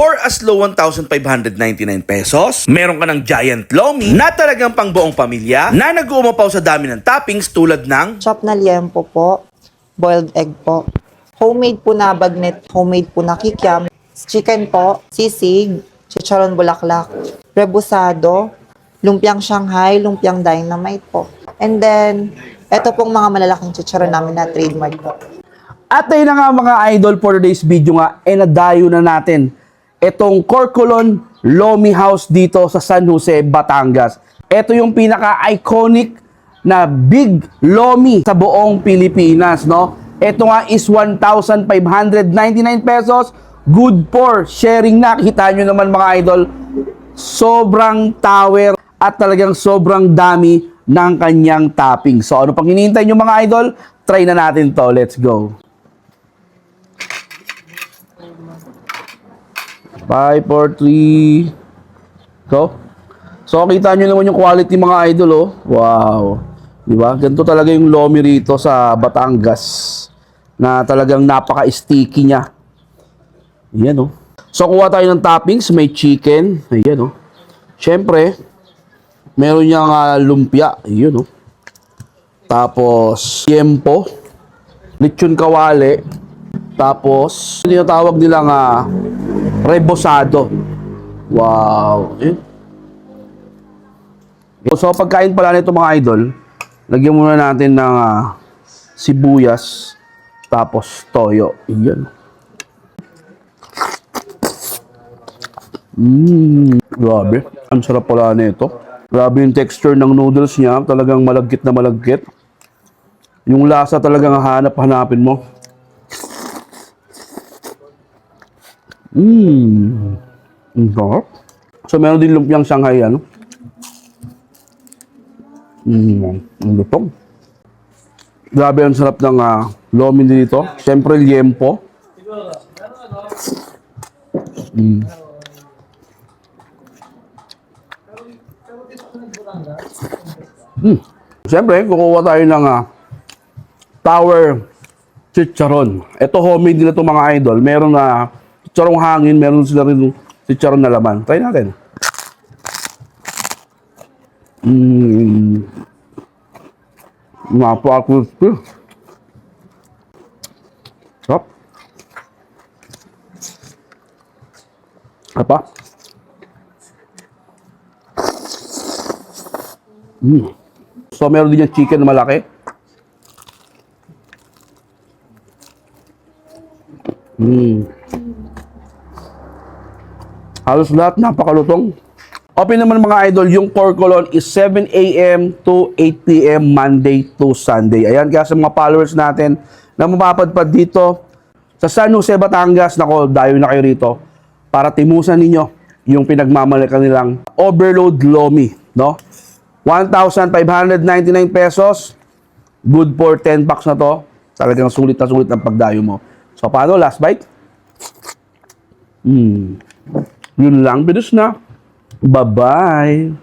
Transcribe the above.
For as low 1,599 pesos, meron ka ng giant lomi na talagang pang buong pamilya na nag-uumapaw sa dami ng toppings tulad ng Chop na liempo po, boiled egg po, homemade po na bagnet, homemade po na kikiam, chicken po, sisig, chicharon bulaklak, rebusado, lumpiang Shanghai, lumpiang dynamite po. And then, eto pong mga malalaking chicharon namin na trademark po. At ayun na nga mga idol, for today's video nga, nadayo na natin itong Corcolon Lomi House dito sa San Jose, Batangas. Ito yung pinaka-iconic na big lomi sa buong Pilipinas, no? Ito nga is 1,599 pesos. Good for sharing na. Kita nyo naman mga idol, sobrang tower at talagang sobrang dami ng kanyang topping. So ano pang hinihintay nyo mga idol? Try na natin to. Let's go. 5, 4, 3, go. So, kita nyo naman yung quality mga idol, oh. Wow. Diba? Ganito talaga yung lomi rito sa Batangas. Na talagang napaka-sticky niya. Ayan, oh. So, kuha tayo ng toppings. May chicken. Ayan, oh. Siyempre, meron niyang lumpia. Ayan, oh. Tapos, tiempo. Lechon kawali. Tapos, tinatawag nilang rebosado. Wow. So, pagkain pala nito mga idol, lagyan muna natin ng sibuyas, tapos toyo. Iyan. Grabe. Ang sarap pala nito. Grabe yung texture ng noodles niya. Talagang malagkit na malagkit. Yung lasa talagang hanap-hanapin mo. So, meron din lumpiang Shanghai, ano? Ang lutong. Grabe ang sarap ng lomi dito. Siyempre, liempo. Siyempre, kukuha tayo ng tower chicharon. Ito homemade nila itong mga idol. Meron na chicharong hangin, meron sila rin chicharon na laman. Try natin. Napaka-crispy. Sarap. Apa? So, meron din yung chicken na malaki. Halos lahat napakalutong. Open naman mga idol, yung Corcolon is 7 a.m. to 8 p.m. Monday to Sunday. Ayan, kaya sa mga followers natin na mapapadpad dito sa San Jose, Batangas, nako, dayo na kayo rito para timusan ninyo yung pinagmamalaki nilang overload lomi, no? 1,599 pesos. Good for 10 packs na to. Talagang sulit na sulit ang pagdayo mo. So, paano? Last bite? Yun lang. Bilis na. Bye-bye.